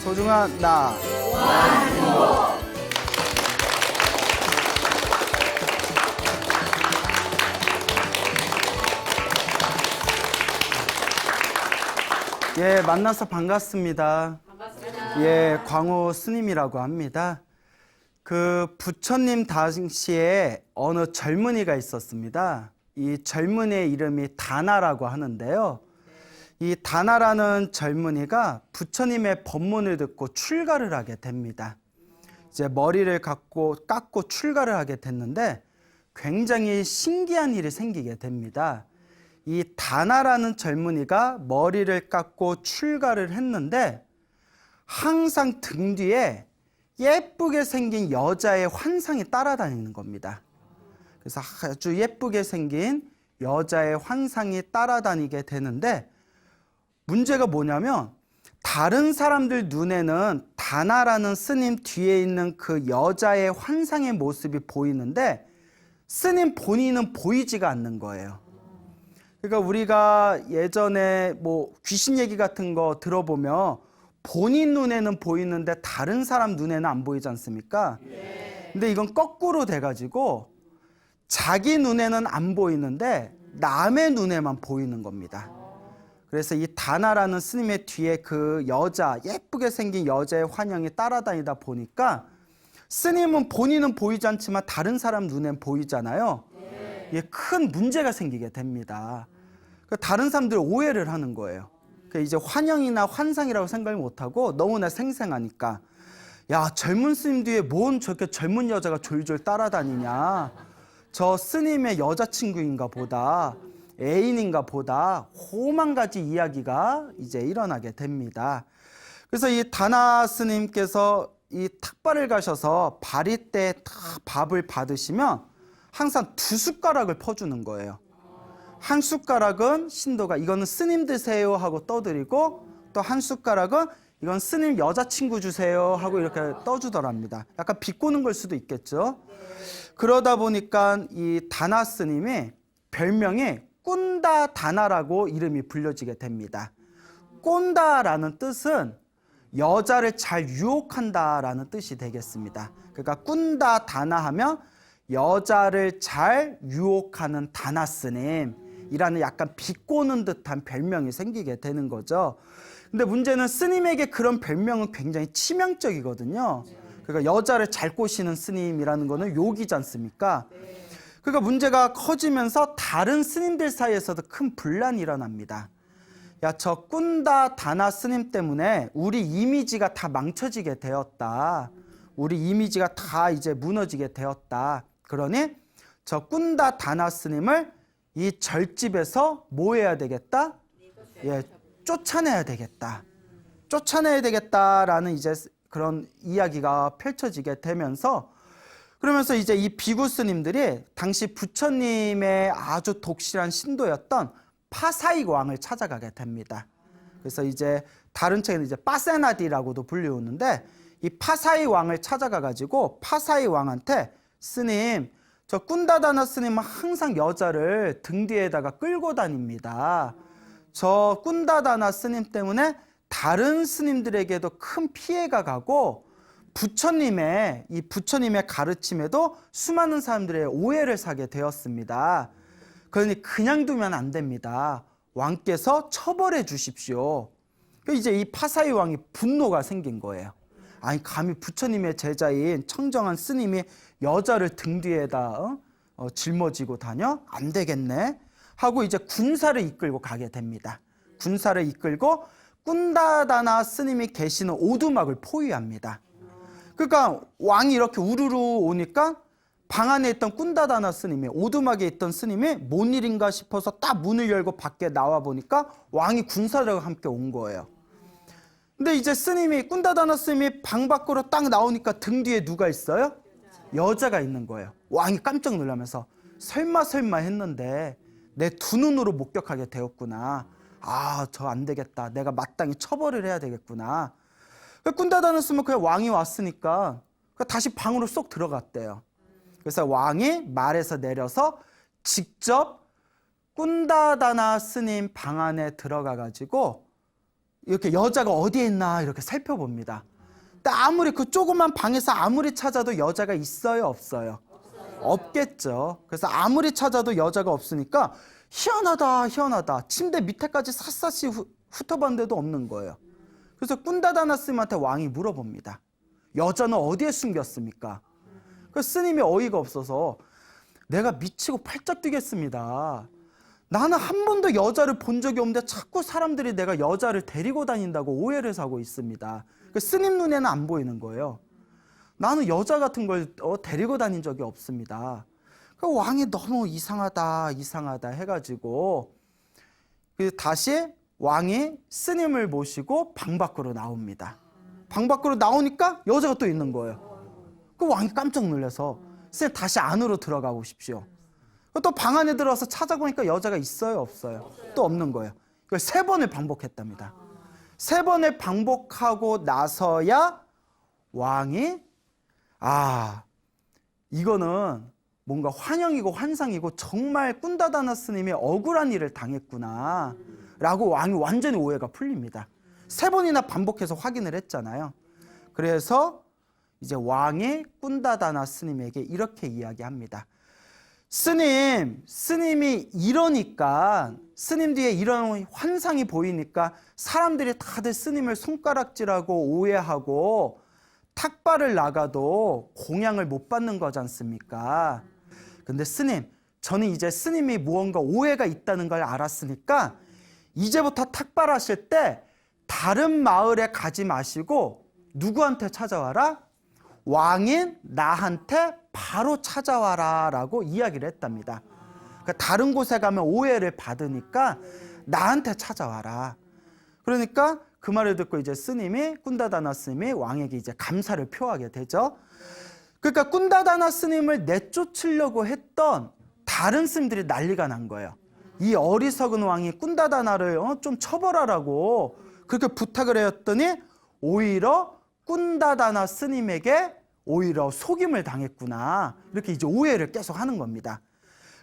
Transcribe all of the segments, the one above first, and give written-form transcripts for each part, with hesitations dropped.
소중한 나. 예, 만나서 반갑습니다. 예, 광호 스님이라고 합니다. 그 부처님 당시에 어느 젊은이가 있었습니다. 이 젊은이의 이름이 다나라고 하는데요. 이 다나라는 젊은이가 부처님의 법문을 듣고 출가를 하게 됩니다. 이제 머리를 깎고 출가를 하게 됐는데 굉장히 신기한 일이 생기게 됩니다. 이 다나라는 젊은이가 머리를 깎고 출가를 했는데 항상 등 뒤에 예쁘게 생긴 여자의 환상이 따라다니는 겁니다. 그래서 아주 예쁘게 생긴 여자의 환상이 따라다니게 되는데 문제가 뭐냐면 다른 사람들 눈에는 다나라는 스님 뒤에 있는 그 여자의 환상의 모습이 보이는데 스님 본인은 보이지가 않는 거예요. 그러니까 우리가 예전에 뭐 귀신 얘기 같은 거 들어보면 본인 눈에는 보이는데 다른 사람 눈에는 안 보이지 않습니까? 근데 이건 거꾸로 돼가지고 자기 눈에는 안 보이는데 남의 눈에만 보이는 겁니다. 그래서 이 다나라는 스님의 뒤에 그 여자, 예쁘게 생긴 여자의 환영이 따라다니다 보니까 스님은 본인은 보이지 않지만 다른 사람 눈엔 보이잖아요. 큰 문제가 생기게 됩니다. 다른 사람들이 오해를 하는 거예요. 이제 환영이나 환상이라고 생각을 못하고 너무나 생생하니까 야, 젊은 스님 뒤에 뭔 저렇게 젊은 여자가 졸졸 따라다니냐, 저 스님의 여자친구인가 보다, 애인인가 보다, 오만 가지 이야기가 이제 일어나게 됩니다. 그래서 이 다나 스님께서 이 탁발을 가셔서 바리 때 밥을 받으시면 항상 2숟가락을 퍼주는 거예요. 한 숟가락은 신도가 이거는 스님 드세요 하고 떠드리고, 또 한 숟가락은 이건 스님 여자친구 주세요 하고 이렇게 떠주더랍니다. 약간 비꼬는 걸 수도 있겠죠. 그러다 보니까 이 다나 스님이 별명이 꾼다 다나라고 이름이 불려지게 됩니다. 꼰다라는 뜻은 여자를 잘 유혹한다라는 뜻이 되겠습니다. 그러니까 꾼다 다나 하면 여자를 잘 유혹하는 다나 스님이라는 약간 비꼬는 듯한 별명이 생기게 되는 거죠. 근데 문제는 스님에게 그런 별명은 굉장히 치명적이거든요. 그러니까 여자를 잘 꼬시는 스님이라는 거는 욕이지 않습니까? 그러니까 문제가 커지면서 다른 스님들 사이에서도 큰 분란이 일어납니다. 야, 저 꾼다 다나 스님 때문에 우리 이미지가 다 망쳐지게 되었다. 우리 이미지가 다 이제 무너지게 되었다. 그러니 저 꾼다 다나 스님을 이 절집에서 뭐 해야 되겠다? 예, 쫓아내야 되겠다. 쫓아내야 되겠다라는 이제 그런 이야기가 펼쳐지게 되면서, 그러면서 이제 이 비구 스님들이 당시 부처님의 아주 독실한 신도였던 파사이 왕을 찾아가게 됩니다. 그래서 이제 다른 책에는 이제 빠세나디라고도 불리우는데 이 파사이 왕을 찾아가 가지고 파사이 왕한테 스님, 저 꾼다다나 스님은 항상 여자를 등 뒤에다가 끌고 다닙니다. 저 꾼다다나 스님 때문에 다른 스님들에게도 큰 피해가 가고 부처님의 가르침에도 수많은 사람들의 오해를 사게 되었습니다. 그러니 그냥 두면 안 됩니다. 왕께서 처벌해 주십시오. 이제 이 파사이 왕이 분노가 생긴 거예요. 아니, 감히 부처님의 제자인 청정한 스님이 여자를 등 뒤에다 짊어지고 다녀? 안 되겠네 하고 이제 군사를 이끌고 가게 됩니다. 군사를 이끌고 꾼다다나 스님이 계시는 오두막을 포위합니다. 그러니까 왕이 이렇게 우르르 오니까 방 안에 있던 꾼다다나 스님이, 오두막에 있던 스님이 뭔 일인가 싶어서 딱 문을 열고 밖에 나와 보니까 왕이 군사들과 함께 온 거예요. 근데 이제 꾼다다나 스님이 방 밖으로 딱 나오니까 등 뒤에 누가 있어요? 여자가 있는 거예요. 왕이 깜짝 놀라면서 설마 했는데 내 두 눈으로 목격하게 되었구나. 아, 저 안 되겠다. 내가 마땅히 처벌을 해야 되겠구나. 꾼다다나 스님은 그냥 왕이 왔으니까 다시 방으로 쏙 들어갔대요. 그래서 왕이 말에서 내려서 직접 꾼다다나 스님 방 안에 들어가 가지고 이렇게 여자가 어디에 있나 이렇게 살펴봅니다. 근데 아무리 그 조그만 방에서 아무리 찾아도 여자가 있어요, 없어요? 없겠죠. 그래서 아무리 찾아도 여자가 없으니까 희한하다, 희한하다. 침대 밑에까지 샅샅이 훑어봤는데도 없는 거예요. 그래서 꾼다다나 스님한테 왕이 물어봅니다. 여자는 어디에 숨겼습니까? 그래서 스님이 어이가 없어서 내가 미치고 팔짝 뛰겠습니다. 나는 한 번도 여자를 본 적이 없는데 자꾸 사람들이 내가 여자를 데리고 다닌다고 오해를 사고 있습니다. 스님 눈에는 안 보이는 거예요. 나는 여자 같은 걸 데리고 다닌 적이 없습니다. 왕이 너무 이상하다 해가지고 다시 왕이 스님을 모시고 방 밖으로 나옵니다. 방 밖으로 나오니까 여자가 또 있는 거예요. 왕이 깜짝 놀라서 스님 다시 안으로 들어가 보십시오. 또 방 안에 들어와서 찾아보니까 여자가 있어요, 없어요? 또 없는 거예요. 이걸 3번을 반복했답니다. 3번을 반복하고 나서야 왕이 이거는 뭔가 환영이고 환상이고 정말 꾼다다나 스님이 억울한 일을 당했구나 라고 왕이 완전히 오해가 풀립니다. 3번이나 반복해서 확인을 했잖아요. 그래서 이제 왕이 꾼다다나 스님에게 이렇게 이야기합니다. 스님이 이러니까, 스님 뒤에 이런 환상이 보이니까 사람들이 다들 스님을 손가락질하고 오해하고 탁발을 나가도 공양을 못 받는 거지 않습니까? 근데 스님, 저는 이제 스님이 무언가 오해가 있다는 걸 알았으니까 이제부터 탁발하실 때 다른 마을에 가지 마시고 누구한테 찾아와라? 왕인 나한테 바로 찾아와라 라고 이야기를 했답니다. 그러니까 다른 곳에 가면 오해를 받으니까 나한테 찾아와라. 그러니까 그 말을 듣고 이제 스님이, 꾼다다나 스님이 왕에게 이제 감사를 표하게 되죠. 그러니까 꾼다다나 스님을 내쫓으려고 했던 다른 스님들이 난리가 난 거예요. 이 어리석은 왕이 꾼다다나를 좀 처벌하라고 그렇게 부탁을 했더니 오히려 꾼다다나 스님에게 오히려 속임을 당했구나. 이렇게 이제 오해를 계속 하는 겁니다.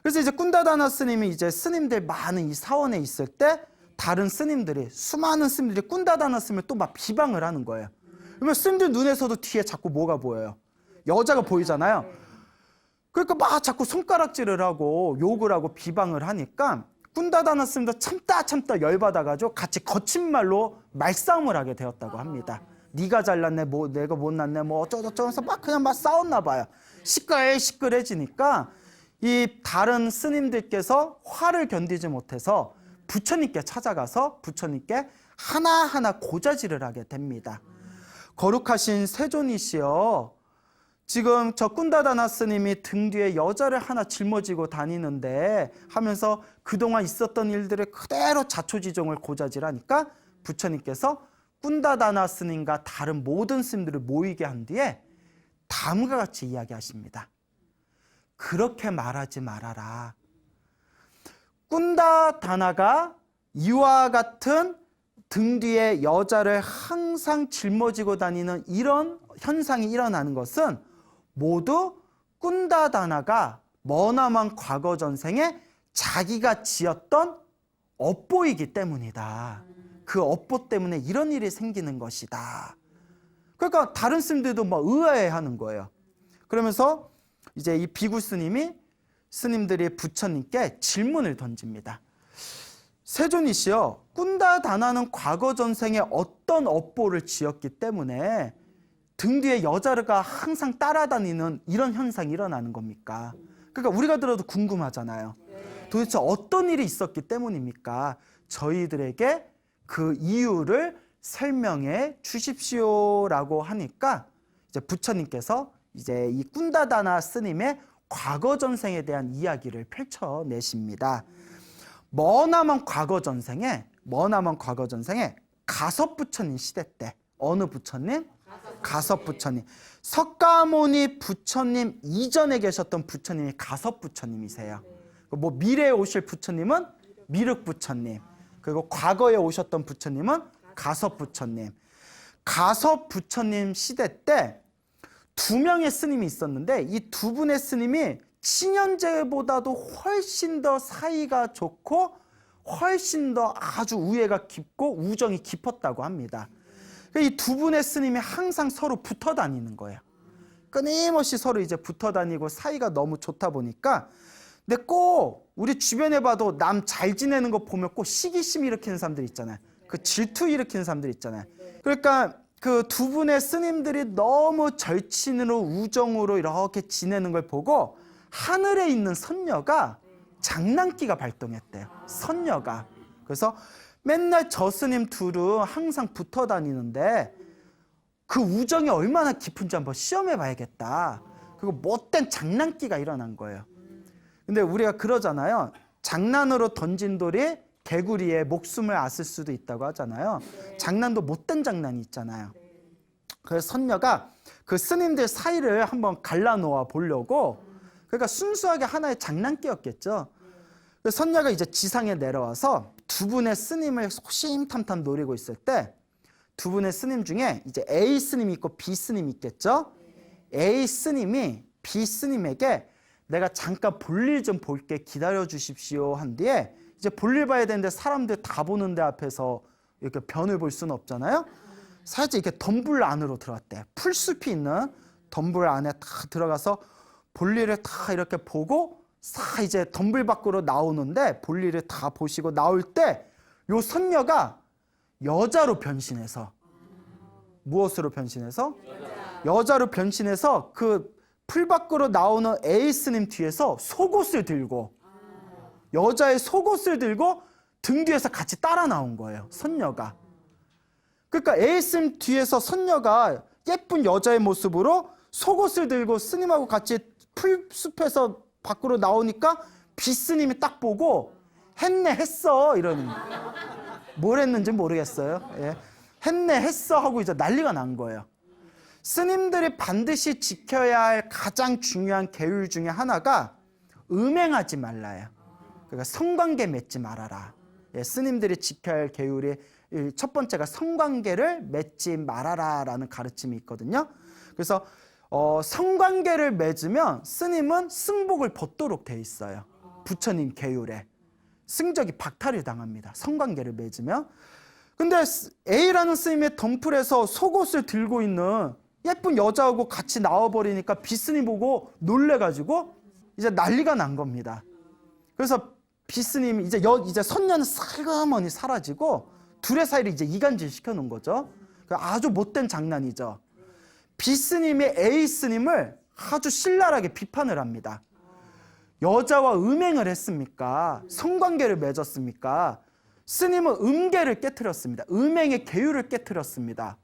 그래서 이제 꾼다다나 스님이 이제 스님들 많은 이 사원에 있을 때 다른 스님들이, 수많은 스님들이 꾼다다나 스님을 또 막 비방을 하는 거예요. 그러면 스님들 눈에서도 뒤에 자꾸 뭐가 보여요? 여자가 보이잖아요. 그러니까 막 자꾸 손가락질을 하고 욕을 하고 비방을 하니까 꾼다다나 스님도 참다 열받아가지고 같이 거친 말로 말싸움을 하게 되었다고 합니다. 네가 잘났네, 뭐 내가 못났네, 뭐 어쩌고저쩌고 해서 막 그냥 막 싸웠나 봐요. 시끌시끌해지니까 이 다른 스님들께서 화를 견디지 못해서 부처님께 찾아가서 부처님께 하나하나 고자질을 하게 됩니다. 거룩하신 세존이시여, 지금 저 꾼다다나 스님이 등 뒤에 여자를 하나 짊어지고 다니는데 하면서 그동안 있었던 일들을 그대로 자초지종을 고자질하니까 부처님께서 꾼다다나 스님과 다른 모든 스님들을 모이게 한 뒤에 다음과 같이 이야기하십니다. 그렇게 말하지 말아라. 꾼다다나가 이와 같은 등 뒤에 여자를 항상 짊어지고 다니는 이런 현상이 일어나는 것은 모두 꾼다다나가 머나먼 과거 전생에 자기가 지었던 업보이기 때문이다. 그 업보 때문에 이런 일이 생기는 것이다. 그러니까 다른 스님들도 막 의아해하는 거예요. 그러면서 이제 이 비구 스님이 스님들이 부처님께 질문을 던집니다. 세존이시여, 꾼다다나는 과거 전생에 어떤 업보를 지었기 때문에 등 뒤에 여자가 항상 따라다니는 이런 현상이 일어나는 겁니까? 그러니까 우리가 들어도 궁금하잖아요. 도대체 어떤 일이 있었기 때문입니까? 저희들에게 그 이유를 설명해 주십시오라고 하니까 이제 부처님께서 이제 이 꾼다다나 스님의 과거 전생에 대한 이야기를 펼쳐내십니다. 머나먼 과거 전생에 가섭 부처님 시대 때, 어느 부처님? 가섭 부처님. 석가모니 부처님 이전에 계셨던 부처님이 가섭 부처님이세요. 뭐 미래에 오실 부처님은 미륵 부처님, 그리고 과거에 오셨던 부처님은 가섭 부처님. 가섭 부처님 시대 때 2명의 스님이 있었는데 이 2분의 스님이 친현제보다도 훨씬 더 사이가 좋고 훨씬 더 아주 우애가 깊고 우정이 깊었다고 합니다. 이 두 분의 스님이 항상 서로 붙어 다니는 거예요. 끊임없이 서로 이제 붙어 다니고 사이가 너무 좋다 보니까, 근데 꼭 우리 주변에 봐도 남 잘 지내는 거 보면 꼭 시기심 일으키는 사람들 있잖아요. 그 질투 일으키는 사람들 있잖아요. 그러니까 그 두 분의 스님들이 너무 절친으로 우정으로 이렇게 지내는 걸 보고 하늘에 있는 선녀가 장난기가 발동했대요. 선녀가. 그래서 맨날 저 스님 둘은 항상 붙어 다니는데 그 우정이 얼마나 깊은지 한번 시험해 봐야겠다. 그리고 못된 장난기가 일어난 거예요. 근데 우리가 그러잖아요. 장난으로 던진 돌이 개구리의 목숨을 앗을 수도 있다고 하잖아요. 장난도 못된 장난이 있잖아요. 그래서 선녀가 그 스님들 사이를 한번 갈라놓아 보려고, 그러니까 순수하게 하나의 장난기였겠죠. 그래서 선녀가 이제 지상에 내려와서 두 분의 스님을 호심탐탐 노리고 있을 때, 두 분의 스님 중에 이제 A 스님이 있고 B 스님이 있겠죠. A 스님이 B 스님에게 내가 잠깐 볼일 좀 볼게, 기다려 주십시오 한 뒤에, 이제 볼일 봐야 되는데 사람들 다 보는데 앞에서 이렇게 변을 볼 수는 없잖아요. 살짝 이렇게 덤불 안으로 들어갔대. 풀숲이 있는 덤불 안에 다 들어가서 볼일을 다 이렇게 보고 싹 이제 덤불 밖으로 나오는데, 볼일을 다 보시고 나올 때 요 선녀가 여자로 변신해서, 무엇으로 변신해서? 여자로 변신해서 그 풀 밖으로 나오는 A 스님 뒤에서 속옷을 들고, 여자의 속옷을 들고 등 뒤에서 같이 따라 나온 거예요, 선녀가. 그러니까 A 스님 뒤에서 선녀가 예쁜 여자의 모습으로 속옷을 들고 스님하고 같이 풀숲에서 밖으로 나오니까 B 스님이 딱 보고 했네 했어 이러는, 뭘 했는지 모르겠어요. 예. 했네 했어 하고 이제 난리가 난 거예요. 스님들이 반드시 지켜야 할 가장 중요한 계율 중에 하나가 음행하지 말라요. 그러니까 성관계 맺지 말아라. 예, 스님들이 지켜야 할 계율이 첫 번째가 성관계를 맺지 말아라라는 가르침이 있거든요. 그래서 성관계를 맺으면 스님은 승복을 벗도록 돼 있어요. 부처님 계율에 승적이 박탈을 당합니다, 성관계를 맺으면. 근데 A라는 스님의 덤풀에서 속옷을 들고 있는 예쁜 여자하고 같이 나와버리니까 B 스님 보고 놀래가지고 이제 난리가 난 겁니다. 그래서 B 스님이 이제 선녀는 살그머니 사라지고 둘의 사이를 이제 이간질 시켜놓은 거죠. 아주 못된 장난이죠. B 스님이 A 스님을 아주 신랄하게 비판을 합니다. 여자와 음행을 했습니까? 성관계를 맺었습니까? 스님은 음계를 깨트렸습니다. 음행의 계율을 깨트렸습니다.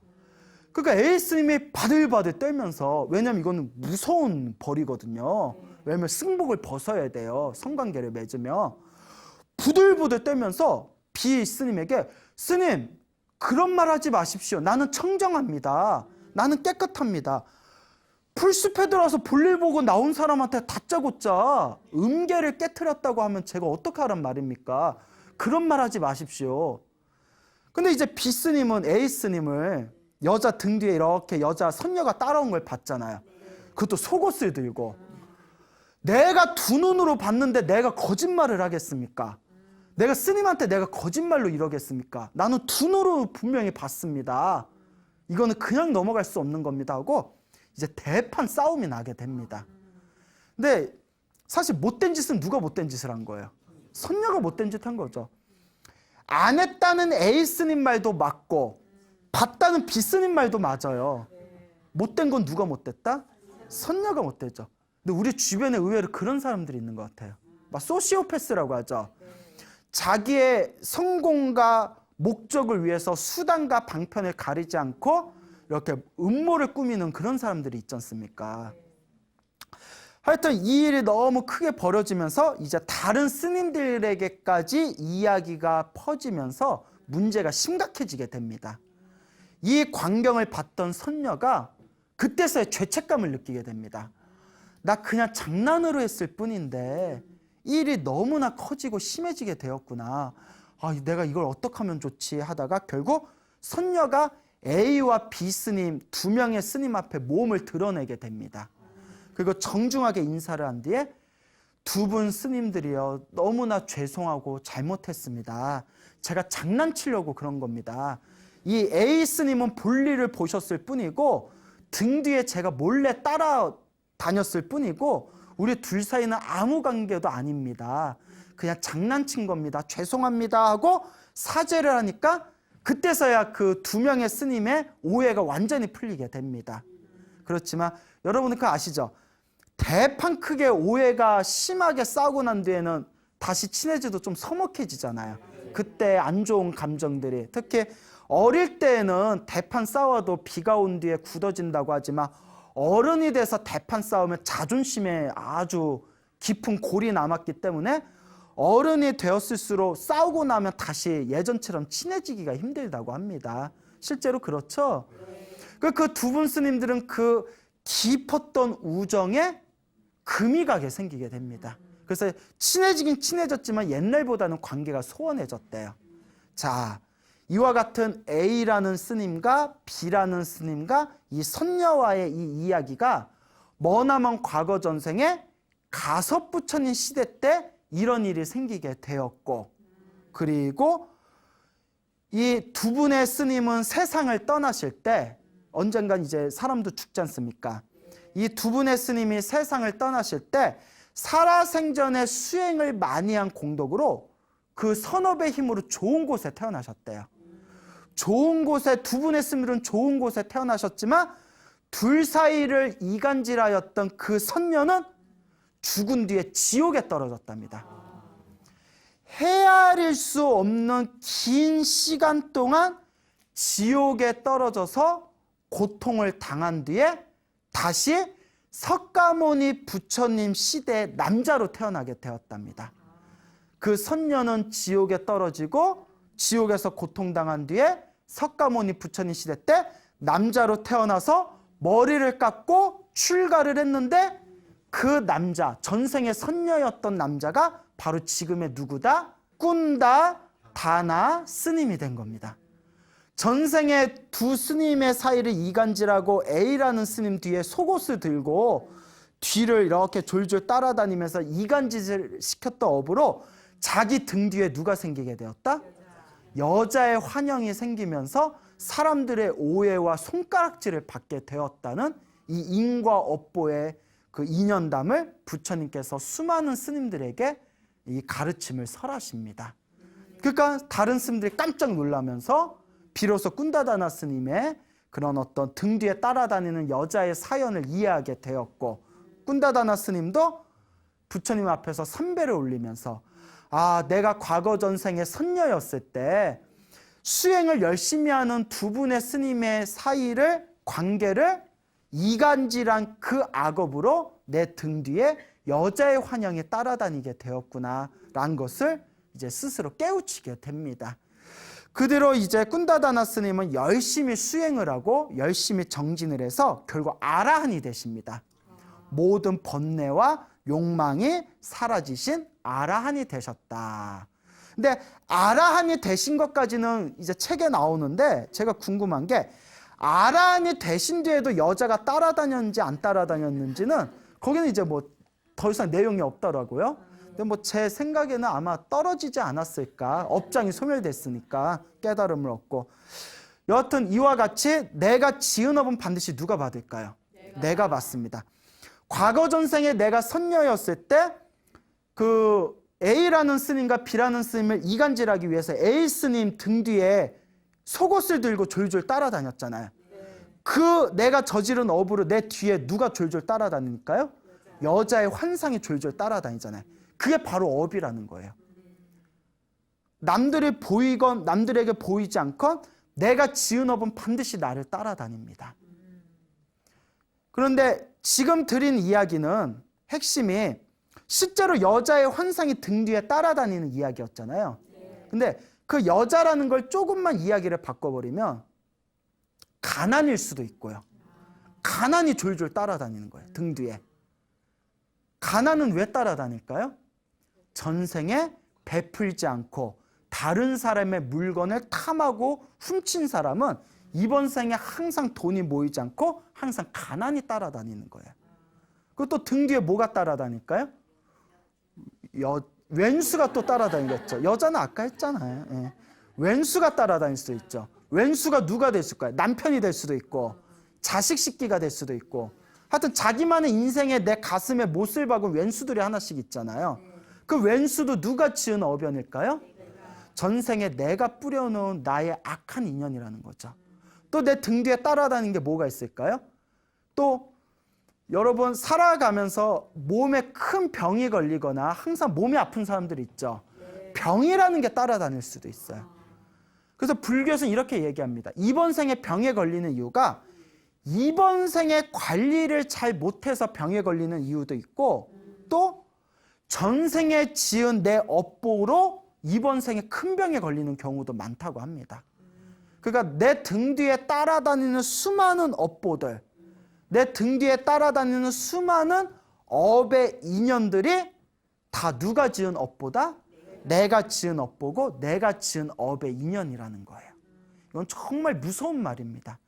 그러니까 A 스님이 바들바들 떨면서, 왜냐면 이거는 무서운 벌이거든요. 왜냐면 승복을 벗어야 돼요, 성관계를 맺으면. 부들부들 떨면서 B 스님에게, 스님 그런 말 하지 마십시오. 나는 청정합니다. 나는 깨끗합니다. 풀숲에 들어와서 볼일 보고 나온 사람한테 다짜고짜 음계를 깨트렸다고 하면 제가 어떻게 하란 말입니까? 그런 말 하지 마십시오. 근데 이제 B 스님은 A 스님을 여자 등 뒤에 이렇게 여자 선녀가 따라온 걸 봤잖아요. 그것도 속옷을 들고. 내가 두 눈으로 봤는데 내가 거짓말을 하겠습니까? 내가 스님한테 내가 거짓말로 이러겠습니까? 나는 두 눈으로 분명히 봤습니다. 이거는 그냥 넘어갈 수 없는 겁니다 하고 이제 대판 싸움이 나게 됩니다. 근데 사실 못된 짓은 누가 못된 짓을 한 거예요? 선녀가 못된 짓 한 거죠. 안 했다는 A 스님 말도 맞고 봤다는 B 스님 말도 맞아요. 못된 건 누가 못됐다? 선녀가 못됐죠. 근데 우리 주변에 의외로 그런 사람들이 있는 것 같아요. 막 소시오패스라고 하죠. 자기의 성공과 목적을 위해서 수단과 방편을 가리지 않고 이렇게 음모를 꾸미는 그런 사람들이 있지 않습니까? 하여튼 이 일이 너무 크게 벌어지면서 이제 다른 스님들에게까지 이야기가 퍼지면서 문제가 심각해지게 됩니다. 이 광경을 봤던 선녀가 그때서야 죄책감을 느끼게 됩니다. 나 그냥 장난으로 했을 뿐인데 이 일이 너무나 커지고 심해지게 되었구나. 내가 이걸 어떻게 하면 좋지 하다가 결국 선녀가 A와 B 스님 두 명의 스님 앞에 몸을 드러내게 됩니다. 그리고 정중하게 인사를 한 뒤에 두 분 스님들이요, 너무나 죄송하고 잘못했습니다. 제가 장난치려고 그런 겁니다. 이 A 스님은 볼일을 보셨을 뿐이고 등 뒤에 제가 몰래 따라다녔을 뿐이고 우리 둘 사이는 아무 관계도 아닙니다. 그냥 장난친 겁니다. 죄송합니다 하고 사죄를 하니까 그때서야 그 두 명의 스님의 오해가 완전히 풀리게 됩니다. 그렇지만 여러분은 그거 아시죠? 대판 크게 오해가 심하게 싸우고 난 뒤에는 다시 친해져도 좀 서먹해지잖아요. 그때 안 좋은 감정들이. 특히 어릴 때에는 대판 싸워도 비가 온 뒤에 굳어진다고 하지만 어른이 돼서 대판 싸우면 자존심에 아주 깊은 골이 남았기 때문에 어른이 되었을수록 싸우고 나면 다시 예전처럼 친해지기가 힘들다고 합니다. 실제로 그렇죠? 그 두 분 스님들은 그 깊었던 우정에 금이 가게 생기게 됩니다. 그래서 친해지긴 친해졌지만 옛날보다는 관계가 소원해졌대요. 자, 이와 같은 A라는 스님과 B라는 스님과 이 선녀와의 이 이야기가 머나먼 과거 전생에 가섭부처님 시대 때 이런 일이 생기게 되었고, 그리고 이 두 분의 스님은 세상을 떠나실 때 언젠간 이제 사람도 죽지 않습니까? 이 두 분의 스님이 세상을 떠나실 때 살아생전에 수행을 많이 한 공덕으로 그 선업의 힘으로 좋은 곳에 태어나셨대요. 좋은 곳에, 두 분의 스님은 좋은 곳에 태어나셨지만 둘 사이를 이간질하였던 그 선녀는 죽은 뒤에 지옥에 떨어졌답니다. 헤아릴 수 없는 긴 시간 동안 지옥에 떨어져서 고통을 당한 뒤에 다시 석가모니 부처님 시대의 남자로 태어나게 되었답니다. 그 선녀는 지옥에 떨어지고 지옥에서 고통당한 뒤에 석가모니 부처님 시대 때 남자로 태어나서 머리를 깎고 출가를 했는데 그 남자, 전생의 선녀였던 남자가 바로 지금의 누구다? 꾼다 다나 스님이 된 겁니다. 전생에 두 스님의 사이를 이간질하고 A라는 스님 뒤에 속옷을 들고 뒤를 이렇게 졸졸 따라다니면서 이간질을 시켰던 업으로 자기 등 뒤에 누가 생기게 되었다? 여자의 환영이 생기면서 사람들의 오해와 손가락질을 받게 되었다는 이 인과 업보의 그 인연담을 부처님께서 수많은 스님들에게 이 가르침을 설하십니다. 그러니까 다른 스님들이 깜짝 놀라면서 비로소 꾼다다나 스님의 그런 어떤 등 뒤에 따라다니는 여자의 사연을 이해하게 되었고, 꾼다다나 스님도 부처님 앞에서 삼배를 올리면서 아, 내가 과거 전생의 선녀였을 때 수행을 열심히 하는 두 분의 스님의 사이를, 관계를 이간질한 그 악업으로 내 등 뒤에 여자의 환영이 따라다니게 되었구나라는 것을 이제 스스로 깨우치게 됩니다. 그대로 이제 꾼다다나 스님은 열심히 수행을 하고 열심히 정진을 해서 결국 아라한이 되십니다. 모든 번뇌와 욕망이 사라지신 아라한이 되셨다. 근데 아라한이 되신 것까지는 이제 책에 나오는데 제가 궁금한 게 아라한이 되신 뒤에도 여자가 따라다녔는지 안 따라다녔는지는 거기는 이제 뭐 더 이상 내용이 없더라고요. 근데 뭐 제 생각에는 아마 떨어지지 않았을까. 업장이 소멸됐으니까 깨달음을 얻고. 여하튼 이와 같이 내가 지은 업은 반드시 누가 받을까요? 내가 받습니다. 과거 전생에 내가 선녀였을 때 그 A라는 스님과 B라는 스님을 이간질하기 위해서 A 스님 등 뒤에 속옷을 들고 졸졸 따라다녔잖아요. 그 내가 저지른 업으로 내 뒤에 누가 졸졸 따라다니니까요? 여자의 환상이 졸졸 따라다니잖아요. 그게 바로 업이라는 거예요. 남들이 보이건 남들에게 보이지 않건 내가 지은 업은 반드시 나를 따라다닙니다. 그런데 지금 드린 이야기는 핵심이 실제로 여자의 환상이 등 뒤에 따라다니는 이야기였잖아요. 근데 그 여자라는 걸 조금만 이야기를 바꿔버리면 가난일 수도 있고요. 가난이 졸졸 따라다니는 거예요. 등 뒤에. 가난은 왜 따라다닐까요? 전생에 베풀지 않고 다른 사람의 물건을 탐하고 훔친 사람은 이번 생에 항상 돈이 모이지 않고 항상 가난이 따라다니는 거예요. 그리고 또 등 뒤에 뭐가 따라다닐까요? 왼수가 또 따라다니겠죠. 여자는 아까 했잖아요. 예. 왼수가 따라다닐 수도 있죠. 왼수가 누가 될 수 있을까요? 남편이 될 수도 있고 자식 식기가 될 수도 있고 하여튼 자기만의 인생에 내 가슴에 못을 박은 왼수들이 하나씩 있잖아요. 그 왼수도 누가 지은 어변일까요? 전생에 내가 뿌려놓은 나의 악한 인연이라는 거죠. 또 내 등 뒤에 따라다니는 게 뭐가 있을까요? 또 여러분 살아가면서 몸에 큰 병이 걸리거나 항상 몸이 아픈 사람들이 있죠. 병이라는 게 따라다닐 수도 있어요. 그래서 불교에서는 이렇게 얘기합니다. 이번 생에 병에 걸리는 이유가 이번 생에 관리를 잘 못해서 병에 걸리는 이유도 있고 또 전생에 지은 내 업보로 이번 생에 큰 병에 걸리는 경우도 많다고 합니다. 그러니까 내 등 뒤에 따라다니는 수많은 업보들, 내 등 뒤에 따라다니는 수많은 업의 인연들이 다 누가 지은 업보다? 내가 지은 업보고 내가 지은 업의 인연이라는 거예요. 이건 정말 무서운 말입니다.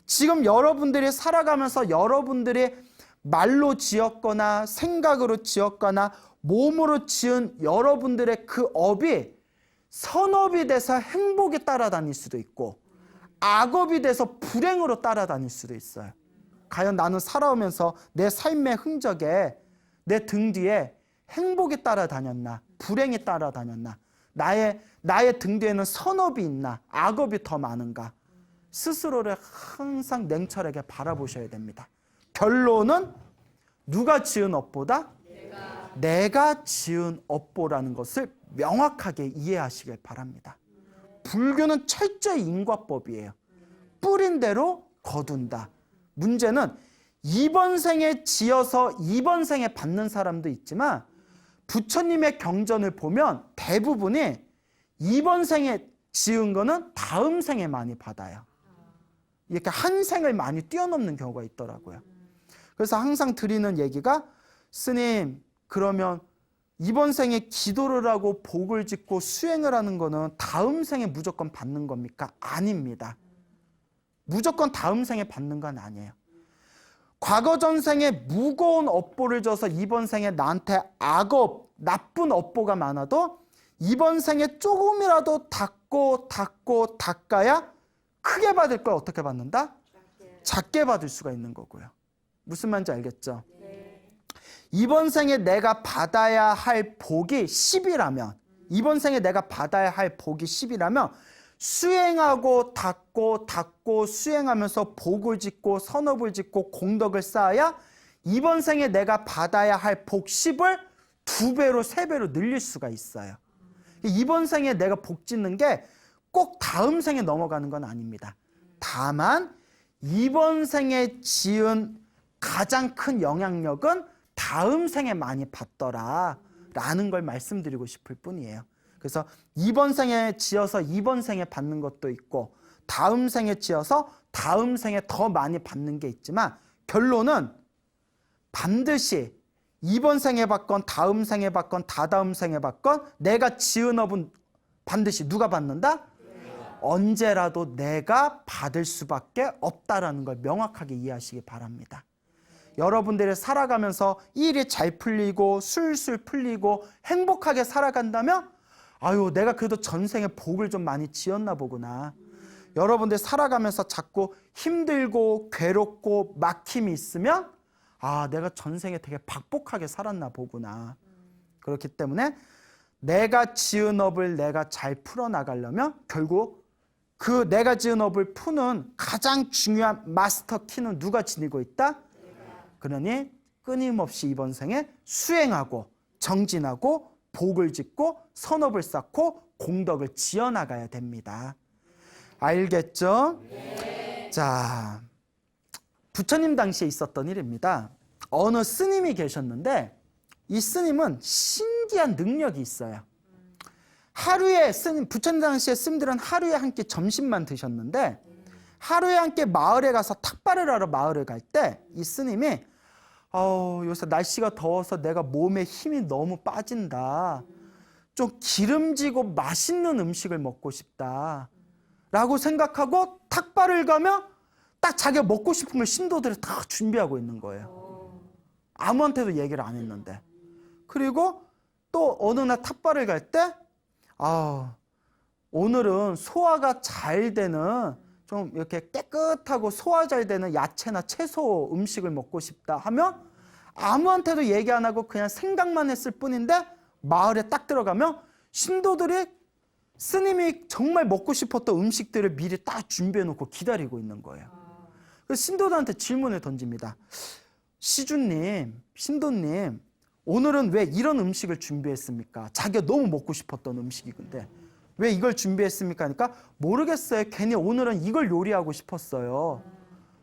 지금 여러분들이 살아가면서 여러분들이 말로 지었거나 생각으로 지었거나 몸으로 지은 여러분들의 그 업이 선업이 돼서 행복이 따라다닐 수도 있고 악업이 돼서 불행으로 따라다닐 수도 있어요. 과연 나는 살아오면서 내 삶의 흔적에 내 등 뒤에 행복이 따라다녔나 불행이 따라다녔나 나의 등 뒤에는 선업이 있나 악업이 더 많은가 스스로를 항상 냉철하게 바라보셔야 됩니다. 결론은 누가 지은 업보다 내가 지은 업보라는 것을 명확하게 이해하시길 바랍니다. 불교는 철저히 인과법이에요. 뿌린 대로 거둔다. 문제는 이번 생에 지어서 이번 생에 받는 사람도 있지만 부처님의 경전을 보면 대부분이 이번 생에 지은 거는 다음 생에 많이 받아요. 이렇게 한 생을 많이 뛰어넘는 경우가 있더라고요. 그래서 항상 드리는 얘기가 스님 그러면 이번 생에 기도를 하고 복을 짓고 수행을 하는 거는 다음 생에 무조건 받는 겁니까? 아닙니다. 무조건 다음 생에 받는 건 아니에요. 과거 전생에 무거운 업보를 줘서 이번 생에 나한테 악업, 나쁜 업보가 많아도 이번 생에 조금이라도 닦아야 크게 받을 걸 어떻게 받는다? 작게 받을 수가 있는 거고요. 무슨 말인지 알겠죠? 이번 생에 내가 받아야 할 복이 10이라면 이번 생에 내가 받아야 할 복이 10이라면 수행하고 닦고 수행하면서 복을 짓고 선업을 짓고 공덕을 쌓아야 이번 생에 내가 받아야 할 복 10을 2배로 3배로 늘릴 수가 있어요. 이번 생에 내가 복 짓는 게 꼭 다음 생에 넘어가는 건 아닙니다. 다만 이번 생에 지은 가장 큰 영향력은 다음 생에 많이 받더라 라는 걸 말씀드리고 싶을 뿐이에요. 그래서 이번 생에 지어서 이번 생에 받는 것도 있고 다음 생에 지어서 다음 생에 더 많이 받는 게 있지만 결론은 반드시 이번 생에 받건 다음 생에 받건 다다음 생에 받건 내가 지은 업은 반드시 누가 받는다? 언제라도 내가 받을 수밖에 없다라는 걸 명확하게 이해하시기 바랍니다. 여러분들이 살아가면서 일이 잘 풀리고 술술 풀리고 행복하게 살아간다면 아유 내가 그래도 전생에 복을 좀 많이 지었나 보구나. 여러분들 살아가면서 자꾸 힘들고 괴롭고 막힘이 있으면 아 내가 전생에 되게 박복하게 살았나 보구나. 그렇기 때문에 내가 지은 업을 내가 잘 풀어나가려면 결국 그 내가 지은 업을 푸는 가장 중요한 마스터 키는 누가 지니고 있다? 그러니 끊임없이 이번 생에 수행하고 정진하고 복을 짓고 선업을 쌓고 공덕을 지어나가야 됩니다. 알겠죠? 네. 자, 부처님 당시에 있었던 일입니다. 어느 스님이 계셨는데 이 스님은 신기한 능력이 있어요. 하루에 부처님 당시에 스님들은 하루에 한 끼 점심만 드셨는데 하루에 한 끼 마을에 가서 탁발을 하러 마을에 갈 때 이 스님이 요새 날씨가 더워서 내가 몸에 힘이 너무 빠진다. 좀 기름지고 맛있는 음식을 먹고 싶다. 라고 생각하고 탁발을 가면 딱 자기가 먹고 싶은 걸 신도들이 다 준비하고 있는 거예요. 아무한테도 얘기를 안 했는데. 그리고 또 어느 날 탑바를 갈 때, 오늘은 소화가 잘 되는 좀 이렇게 깨끗하고 소화 잘 되는 야채나 채소 음식을 먹고 싶다 하면 아무한테도 얘기 안 하고 그냥 생각만 했을 뿐인데 마을에 딱 들어가면 신도들이 스님이 정말 먹고 싶었던 음식들을 미리 딱 준비해 놓고 기다리고 있는 거예요. 그래서 신도들한테 질문을 던집니다. 시주님, 신도님, 오늘은 왜 이런 음식을 준비했습니까? 자기가 너무 먹고 싶었던 음식인데 왜 이걸 준비했습니까? 하니까 모르겠어요. 괜히 오늘은 이걸 요리하고 싶었어요.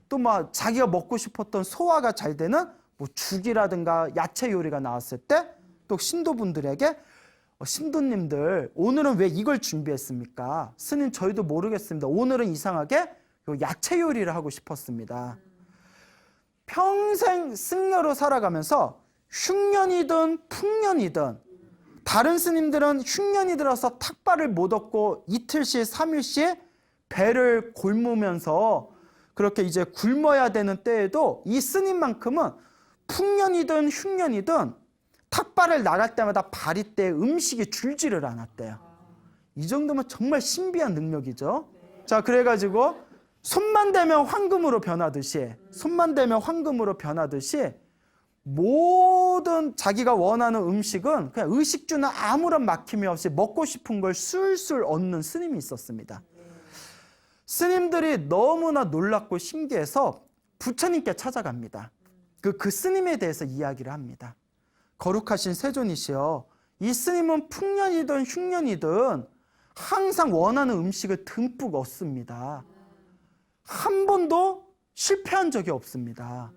또 막 자기가 먹고 싶었던 소화가 잘 되는 뭐 죽이라든가 야채 요리가 나왔을 때 또 신도분들에게 신도님들 오늘은 왜 이걸 준비했습니까? 스님 저희도 모르겠습니다. 오늘은 이상하게 야채 요리를 하고 싶었습니다. 평생 승려로 살아가면서 흉년이든 풍년이든 다른 스님들은 흉년이 들어서 탁발을 못 얻고 이틀씩 3일씩 배를 골무면서 그렇게 이제 굶어야 되는 때에도 이 스님만큼은 풍년이든 흉년이든 탁발을 나갈 때마다 바리떼에 음식이 줄지를 않았대요. 이 정도면 정말 신비한 능력이죠. 자, 그래가지고 손만 대면 황금으로 변하듯이 모든 자기가 원하는 음식은 그냥 의식주는 아무런 막힘이 없이 먹고 싶은 걸 술술 얻는 스님이 있었습니다. 스님들이 너무나 놀랍고 신기해서 부처님께 찾아갑니다. 그 스님에 대해서 이야기를 합니다. 거룩하신 세존이시여, 이 스님은 풍년이든 흉년이든 항상 원하는 음식을 듬뿍 얻습니다. 한 번도 실패한 적이 없습니다.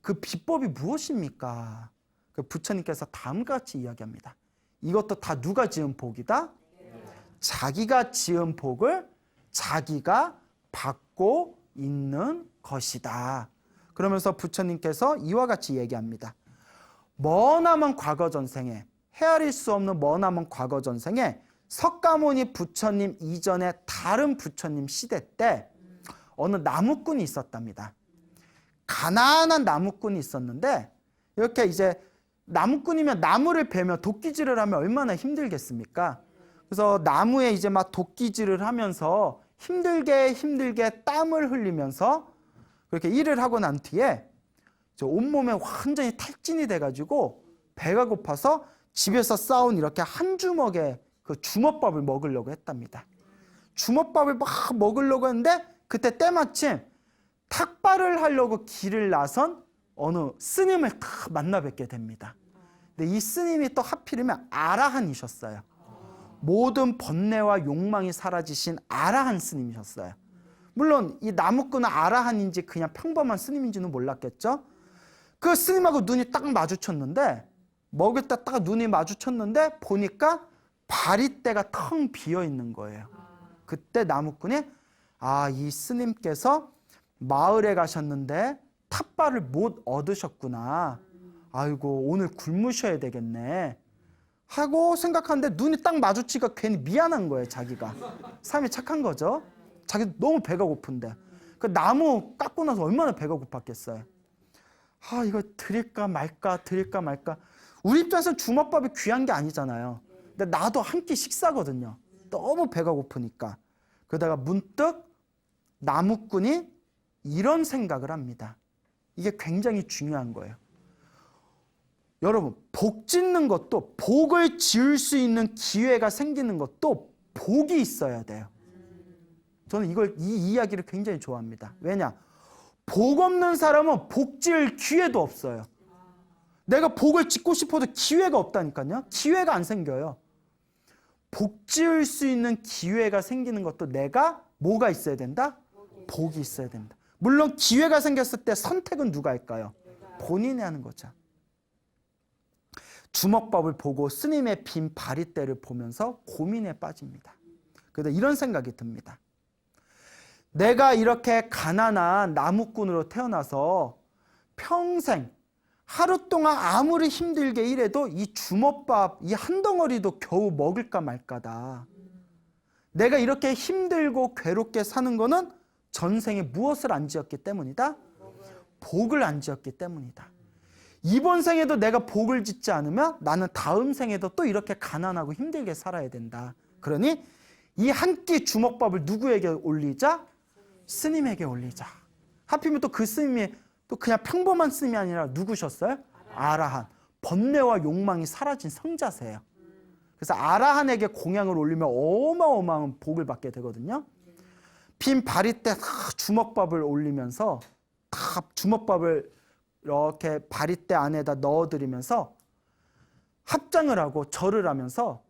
그 비법이 무엇입니까? 그 부처님께서 다음과 같이 이야기합니다. 이것도 다 누가 지은 복이다? 자기가 지은 복을 자기가 받고 있는 것이다. 그러면서 부처님께서 이와 같이 얘기합니다. 머나먼 과거 전생에, 헤아릴 수 없는 머나먼 과거 전생에 석가모니 부처님 이전에 다른 부처님 시대 때 어느 나무꾼이 있었답니다. 가난한 나무꾼이 있었는데 이렇게 이제 나무꾼이면 나무를 베며 도끼질을 하면 얼마나 힘들겠습니까? 그래서 나무에 이제 막 도끼질을 하면서 힘들게 땀을 흘리면서 그렇게 일을 하고 난 뒤에 온몸에 완전히 탈진이 돼가지고 배가 고파서 집에서 싸운 이렇게 한 주먹의 그 주먹밥을 먹으려고 했답니다. 주먹밥을 막 먹으려고 했는데 그때 때마침 탁발을 하려고 길을 나선 어느 스님을 딱 만나 뵙게 됩니다. 근데 이 스님이 또 하필이면 아라한이셨어요. 모든 번뇌와 욕망이 사라지신 아라한 스님이셨어요. 물론 이 나무꾼은 아라한인지 그냥 평범한 스님인지는 몰랐겠죠. 그 스님하고 눈이 딱 마주쳤는데 먹을 때 딱 눈이 마주쳤는데 보니까 바리떼가 텅 비어 있는 거예요. 그때 나무꾼이 이 스님께서 마을에 가셨는데 탑발을 못 얻으셨구나. 아이고 오늘 굶으셔야 되겠네 하고 생각하는데 눈이 딱 마주치니까 괜히 미안한 거예요. 자기가 사람이 착한 거죠. 자기 너무 배가 고픈데 그 나무 깎고 나서 얼마나 배가 고팠겠어요. 이거 드릴까 말까. 우리 입장에서는 주먹밥이 귀한 게 아니잖아요. 근데 나도 한 끼 식사거든요. 너무 배가 고프니까. 그러다가 문득 나무꾼이 이런 생각을 합니다. 이게 굉장히 중요한 거예요. 여러분, 복 짓는 것도, 복을 지을 수 있는 기회가 생기는 것도 복이 있어야 돼요. 저는 이 이야기를 굉장히 좋아합니다. 왜냐? 복 없는 사람은 복 지을 기회도 없어요. 내가 복을 짓고 싶어도 기회가 없다니까요. 기회가 안 생겨요. 복 지을 수 있는 기회가 생기는 것도 내가 뭐가 있어야 된다? 복이 있어야 된다. 물론 기회가 생겼을 때 선택은 누가 할까요? 본인이 하는 거죠. 주먹밥을 보고 스님의 빈 바리떼를 보면서 고민에 빠집니다. 그래서 이런 생각이 듭니다. 내가 이렇게 가난한 나무꾼으로 태어나서 평생 하루 동안 아무리 힘들게 일해도 이 주먹밥 이 한 덩어리도 겨우 먹을까 말까다. 내가 이렇게 힘들고 괴롭게 사는 거는 전생에 무엇을 안 지었기 때문이다? 복을 안 지었기 때문이다. 이번 생에도 내가 복을 짓지 않으면 나는 다음 생에도 또 이렇게 가난하고 힘들게 살아야 된다. 그러니 이 한 끼 주먹밥을 누구에게 올리자? 스님에게 올리자. 하필이면 또 그 스님이 또 그냥 평범한 스님이 아니라 누구셨어요? 아라한. 번뇌와 욕망이 사라진 성자세요. 그래서 아라한에게 공양을 올리면 어마어마한 복을 받게 되거든요. 빈 바리때 주먹밥을 올리면서 다 주먹밥을 이렇게 바리때 안에다 넣어드리면서 합장을 하고 절을 하면서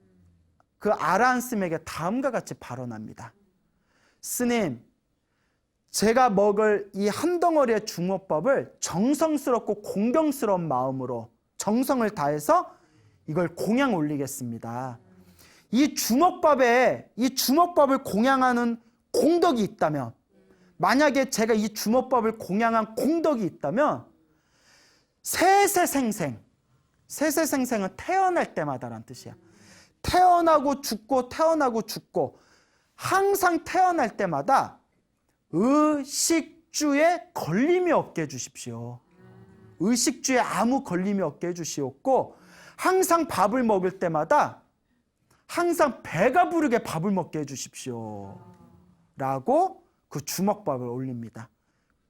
그 아라한 스님에게 다음과 같이 발언합니다. 스님, 제가 먹을 이 한 덩어리의 주먹밥을 정성스럽고 공경스러운 마음으로 정성을 다해서 이걸 공양 올리겠습니다. 이 주먹밥을 공양하는 공덕이 있다면, 만약에 제가 이 주먹밥을 공양한 공덕이 있다면 세세생생은 태어날 때마다란 뜻이야. 태어나고 죽고 항상 태어날 때마다 의식주에 걸림이 없게 해주십시오. 의식주에 아무 걸림이 없게 해주시옵고, 항상 밥을 먹을 때마다 항상 배가 부르게 밥을 먹게 해주십시오. 라고 그 주먹밥을 올립니다.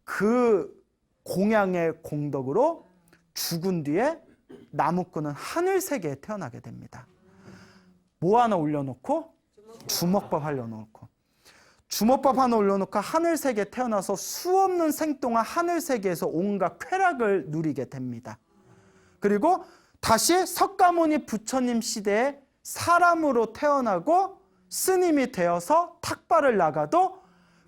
그 공양의 공덕으로 죽은 뒤에 나무꾼은 하늘세계에 태어나게 됩니다. 뭐 하나 올려놓고? 주먹밥 하나 올려놓고. 주먹밥 하나 올려놓고 하늘세계에 태어나서 수없는 생 동안 하늘세계에서 온갖 쾌락을 누리게 됩니다. 그리고 다시 석가모니 부처님 시대에 사람으로 태어나고 스님이 되어서 탁발을 나가도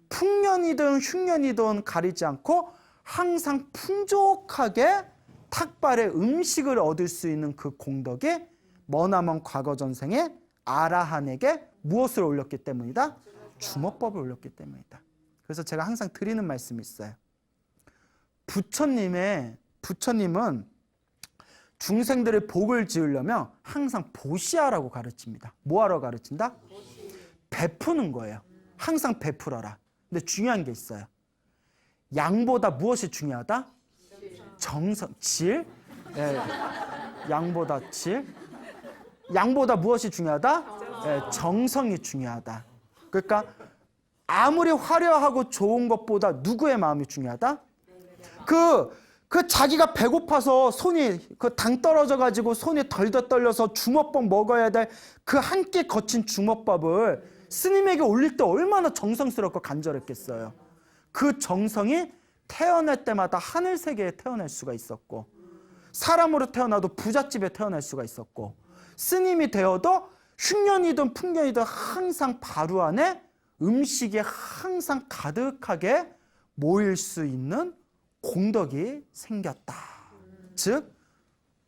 풍년이든 흉년이든 가리지 않고 항상 풍족하게 탁발의 음식을 얻을 수 있는 그 공덕이 머나먼 과거 전생에 아라한에게 무엇을 올렸기 때문이다? 주먹밥을 올렸기 때문이다. 그래서 제가 항상 드리는 말씀이 있어요. 부처님은 중생들의 복을 지으려면 항상 보시하라고 가르칩니다. 뭐하러 가르친다? 베푸는 거예요. 항상 베풀어라. 근데 중요한 게 있어요. 양보다 무엇이 중요하다? 정성, 질. 예, 양보다 질. 양보다 무엇이 중요하다? 예, 정성이 중요하다. 그러니까 아무리 화려하고 좋은 것보다 누구의 마음이 중요하다? 그 자기가 배고파서 손이 그 당 떨어져 가지고 손이 덜덜 떨려서 주먹밥 먹어야 될 그 한 끼 거친 주먹밥을 스님에게 올릴 때 얼마나 정성스럽고 간절했겠어요. 그 정성이 태어날 때마다 하늘세계에 태어날 수가 있었고, 사람으로 태어나도 부잣집에 태어날 수가 있었고, 스님이 되어도 흉년이든 풍년이든 항상 바로 안에 음식이 항상 가득하게 모일 수 있는 공덕이 생겼다. 즉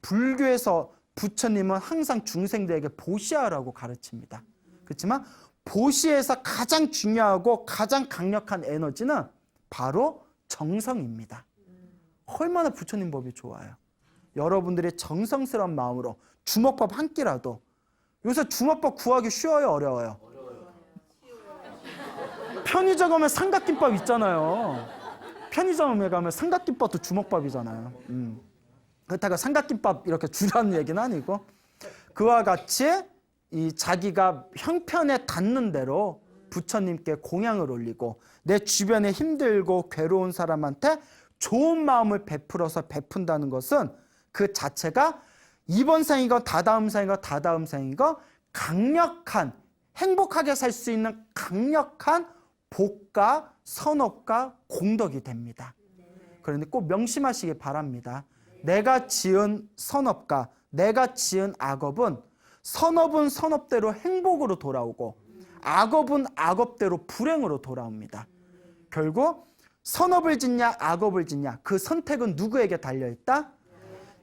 불교에서 부처님은 항상 중생들에게 보시하라고 가르칩니다. 그렇지만 보시에서 가장 중요하고 가장 강력한 에너지는 바로 정성입니다. 얼마나 부처님 법이 좋아요. 여러분들이 정성스러운 마음으로 주먹밥 한 끼라도, 요새 주먹밥 구하기 쉬워요, 어려워요? 편의점 가면 삼각김밥 있잖아요. 편의점에 가면 삼각김밥도 주먹밥이잖아요. 그렇다고 삼각김밥 이렇게 주라는 얘기는 아니고, 그와 같이 이 자기가 형편에 닿는 대로 부처님께 공양을 올리고 내 주변에 힘들고 괴로운 사람한테 좋은 마음을 베풀어서 베푼다는 것은 그 자체가 이번 생이건 다다음 생이건 강력한, 행복하게 살 수 있는 강력한 복과 선업과 공덕이 됩니다. 그러니 꼭 명심하시기 바랍니다. 내가 지은 선업과 내가 지은 악업은, 선업은 선업대로 행복으로 돌아오고 악업은 악업대로 불행으로 돌아옵니다. 결국 선업을 짓냐 악업을 짓냐, 그 선택은 누구에게 달려있다?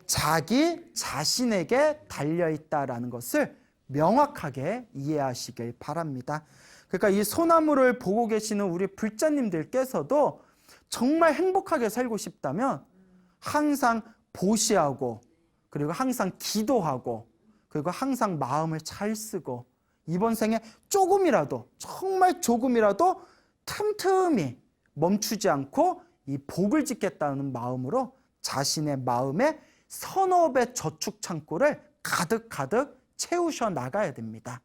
자기 자신에게 달려있다라는 것을 명확하게 이해하시길 바랍니다. 그러니까 이 소나무를 보고 계시는 우리 불자님들께서도 정말 행복하게 살고 싶다면 항상 보시하고, 그리고 항상 기도하고, 그리고 항상 마음을 잘 쓰고, 이번 생에 조금이라도, 정말 조금이라도 틈틈이 멈추지 않고 이 복을 짓겠다는 마음으로 자신의 마음에 서너 배 저축 창고를 가득 채우셔 나가야 됩니다.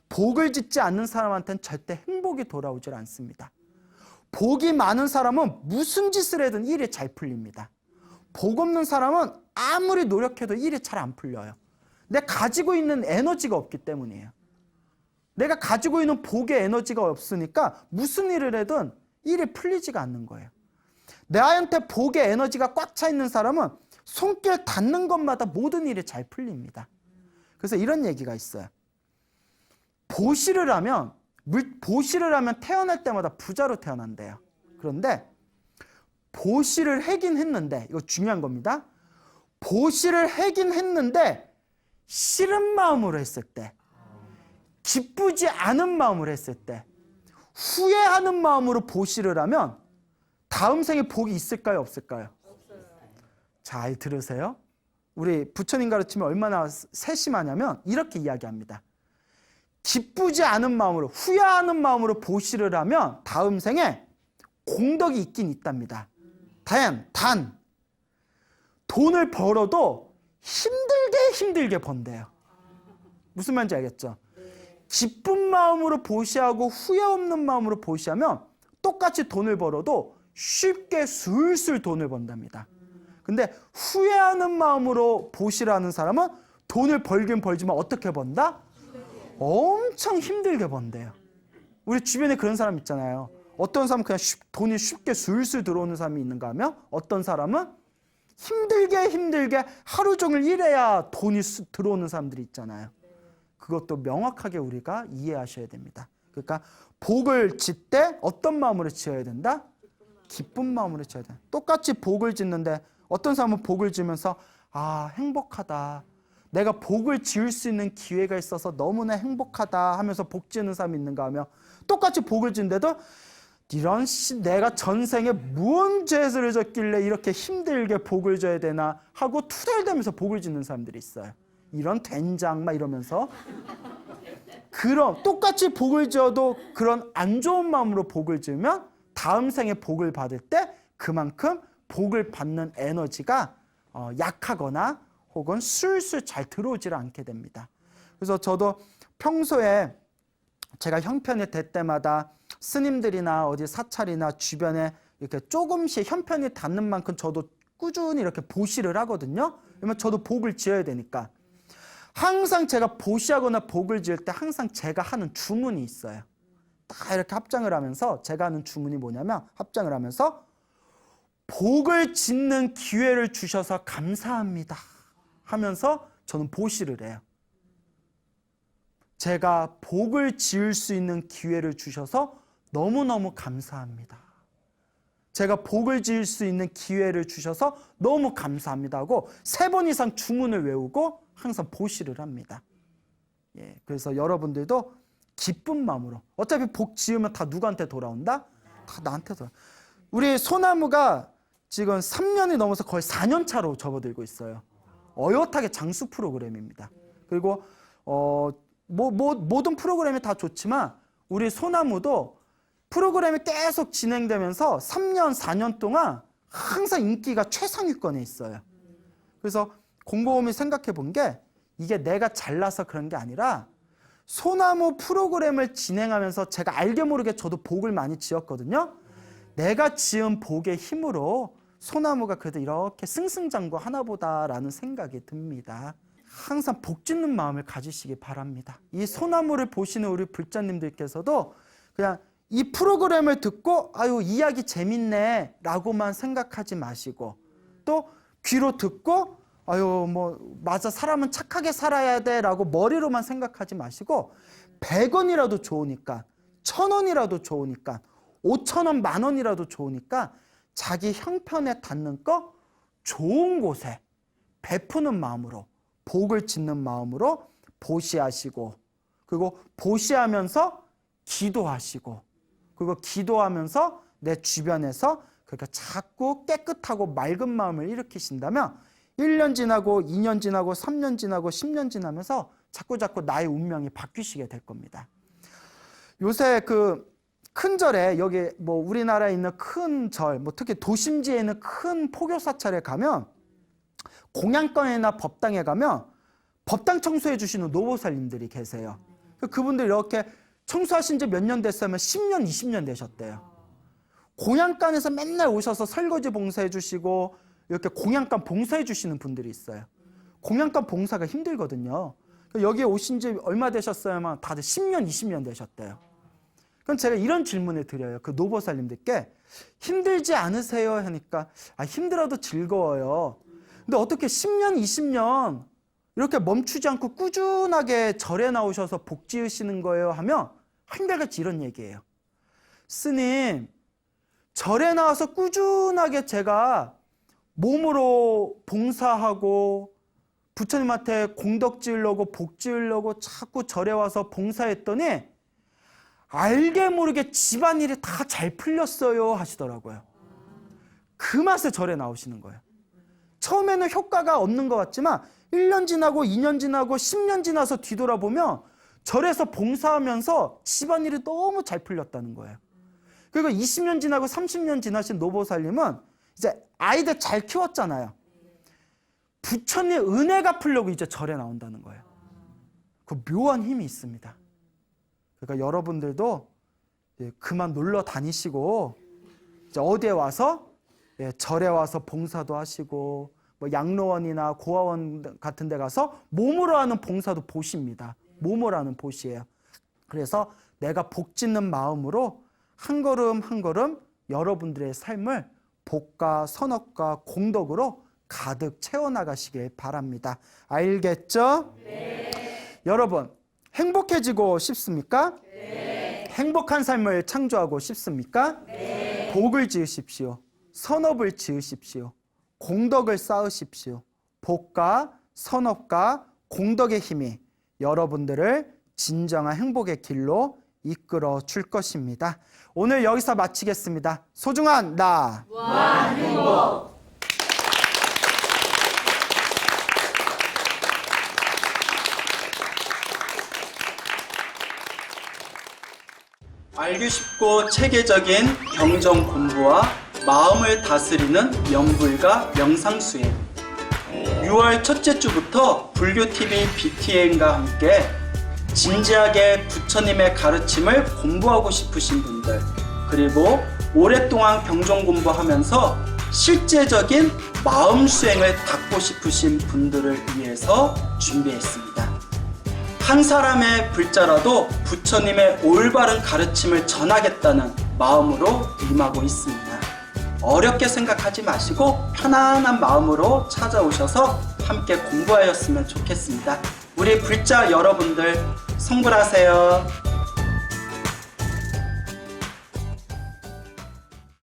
복을 짓지 않는 사람한테는 절대 행복이 돌아오질 않습니다. 복이 많은 사람은 무슨 짓을 해도 일이 잘 풀립니다. 복 없는 사람은 아무리 노력해도 일이 잘 안 풀려요. 내가 가지고 있는 에너지가 없기 때문이에요. 내가 가지고 있는 복의 에너지가 없으니까 무슨 일을 해도 일이 풀리지가 않는 거예요. 나한테 복의 에너지가 꽉 차 있는 사람은 손길 닿는 것마다 모든 일이 잘 풀립니다. 그래서 이런 얘기가 있어요. 보시를 하면 태어날 때마다 부자로 태어난대요. 그런데 보시를 하긴 했는데, 이거 중요한 겁니다. 보시를 하긴 했는데 싫은 마음으로 했을 때, 기쁘지 않은 마음으로 했을 때, 후회하는 마음으로 보시를 하면 다음 생에 복이 있을까요, 없을까요? 없어요. 잘 들으세요. 우리 부처님 가르침이 얼마나 세심하냐면 이렇게 이야기합니다. 기쁘지 않은 마음으로, 후회하는 마음으로 보시를 하면 다음 생에 공덕이 있긴 있답니다. 단 돈을 벌어도 힘들게 번대요. 무슨 말인지 알겠죠? 기쁜 마음으로 보시하고 후회 없는 마음으로 보시하면 똑같이 돈을 벌어도 쉽게 술술 돈을 번답니다. 근데 후회하는 마음으로 보시를 하는 사람은 돈을 벌긴 벌지만 어떻게 번다? 엄청 힘들게 번대요. 우리 주변에 그런 사람 있잖아요. 어떤 사람은 그냥 돈이 쉽게 술술 들어오는 사람이 있는가 하면 어떤 사람은 힘들게 하루 종일 일해야 돈이 들어오는 사람들이 있잖아요. 그것도 명확하게 우리가 이해하셔야 됩니다. 그러니까 복을 짓되 어떤 마음으로 지어야 된다? 기쁜 마음으로 지어야 된다. 똑같이 복을 짓는데 어떤 사람은 복을 지으면서 행복하다. 내가 복을 지을 수 있는 기회가 있어서 너무나 행복하다 하면서 복 지는 사람이 있는가 하면 똑같이 복을 짓는데도 이런 내가 전생에 무슨 죄를 졌길래 이렇게 힘들게 복을 져야 되나 하고 투덜대면서 복을 짓는 사람들이 있어요. 이런 된장 막 이러면서 그럼 똑같이 복을 지어도 그런 안 좋은 마음으로 복을 지으면 다음 생에 복을 받을 때 그만큼 복을 받는 에너지가 약하거나 혹은 술술 잘 들어오질 않게 됩니다. 그래서 저도 평소에 제가 형편이 될 때마다 스님들이나 어디 사찰이나 주변에 이렇게 조금씩 형편이 닿는 만큼 저도 꾸준히 이렇게 보시를 하거든요. 그러면 저도 복을 지어야 되니까. 항상 제가 보시하거나 복을 지을 때 항상 제가 하는 주문이 있어요. 딱 이렇게 합장을 하면서 제가 하는 주문이 뭐냐면 합장을 하면서 복을 짓는 기회를 주셔서 감사합니다 하면서 저는 보시를 해요. 제가 복을 지을 수 있는 기회를 주셔서 너무너무 감사합니다. 제가 복을 지을 수 있는 기회를 주셔서 너무 감사합니다 하고 3번 이상 주문을 외우고 항상 보시를 합니다. 그래서 여러분들도 기쁜 마음으로, 어차피 복 지으면 다 누구한테 돌아온다? 다 나한테 돌아온다. 우리 소나무가 지금 3년이 넘어서 거의 4년 차로 접어들고 있어요. 어엿하게 장수 프로그램입니다. 그리고 모든 프로그램이 다 좋지만 우리 소나무도 프로그램이 계속 진행되면서 3년, 4년 동안 항상 인기가 최상위권에 있어요. 그래서 곰곰이 생각해 본 게 이게 내가 잘나서 그런 게 아니라 소나무 프로그램을 진행하면서 제가 알게 모르게 저도 복을 많이 지었거든요. 내가 지은 복의 힘으로 소나무가 그래도 이렇게 승승장구하나 보다라는 생각이 듭니다. 항상 복 짓는 마음을 가지시기 바랍니다. 이 소나무를 보시는 우리 불자님들께서도 그냥 이 프로그램을 듣고 이야기 재밌네 라고만 생각하지 마시고 또 귀로 듣고 맞아, 사람은 착하게 살아야 돼 라고 머리로만 생각하지 마시고 100원이라도 좋으니까 1000원이라도 좋으니까 5,000원, 10,000원이라도 좋으니까 자기 형편에 닿는 거 좋은 곳에 베푸는 마음으로 복을 짓는 마음으로 보시하시고 그리고 보시하면서 기도하시고 그리고 기도하면서 내 주변에서 그러니까 자꾸 깨끗하고 맑은 마음을 일으키신다면 1년 지나고 2년 지나고 3년 지나고 10년 지나면서 자꾸 나의 운명이 바뀌시게 될 겁니다. 요새 큰 절에 여기 우리나라에 있는 큰 절, 특히 도심지에 있는 큰 포교사찰에 가면 공양권이나 법당에 가면 법당 청소해 주시는 노보살님들이 계세요. 그분들 이렇게 청소하신 지 몇 년 됐으면 10년, 20년 되셨대요. 공양간에서 맨날 오셔서 설거지 봉사해 주시고 이렇게 공양간 봉사해 주시는 분들이 있어요. 공양간 봉사가 힘들거든요. 여기에 오신 지 얼마 되셨어야만 다들 10년, 20년 되셨대요. 그럼 제가 이런 질문을 드려요. 그 노보살님들께 힘들지 않으세요? 하니까 힘들어도 즐거워요. 근데 어떻게 10년, 20년 이렇게 멈추지 않고 꾸준하게 절에 나오셔서 복 지으시는 거예요? 하면 한결같이 이런 얘기예요. 스님, 절에 나와서 꾸준하게 제가 몸으로 봉사하고 부처님한테 공덕 지으려고 복 지으려고 자꾸 절에 와서 봉사했더니 알게 모르게 집안일이 다 잘 풀렸어요 하시더라고요. 그 맛에 절에 나오시는 거예요. 처음에는 효과가 없는 것 같지만 1년 지나고 2년 지나고 10년 지나서 뒤돌아보면 절에서 봉사하면서 집안일이 너무 잘 풀렸다는 거예요. 그리고 20년 지나고 30년 지나신 노보살님은 이제 아이들 잘 키웠잖아요. 부처님 은혜가 풀려고 이제 절에 나온다는 거예요. 그 묘한 힘이 있습니다. 그러니까 여러분들도 그만 놀러 다니시고 이제 어디에 와서 절에 와서 봉사도 하시고 뭐 양로원이나 고아원 같은 데 가서 몸으로 하는 봉사도 보십니다. 몸으로 하는 보시예요. 그래서 내가 복 짓는 마음으로 한 걸음 한 걸음 여러분들의 삶을 복과 선업과 공덕으로 가득 채워나가시길 바랍니다. 알겠죠? 네. 여러분, 행복해지고 싶습니까? 네. 행복한 삶을 창조하고 싶습니까? 네. 복을 지으십시오. 선업을 지으십시오. 공덕을 쌓으십시오. 복과 선업과 공덕의 힘이 여러분들을 진정한 행복의 길로 이끌어 줄 것입니다. 오늘 여기서 마치겠습니다. 소중한 나 무한행복. 알기 쉽고 체계적인 경전 공부와 마음을 다스리는 명불가 명상수행. 6월 첫째 주부터 불교TV BTN과 함께 진지하게 부처님의 가르침을 공부하고 싶으신 분들, 그리고 오랫동안 경전 공부하면서 실제적인 마음 수행을 닦고 싶으신 분들을 위해서 준비했습니다. 한 사람의 불자라도 부처님의 올바른 가르침을 전하겠다는 마음으로 임하고 있습니다. 어렵게 생각하지 마시고 편안한 마음으로 찾아오셔서 함께 공부하였으면 좋겠습니다. 우리 불자 여러분들 성불하세요.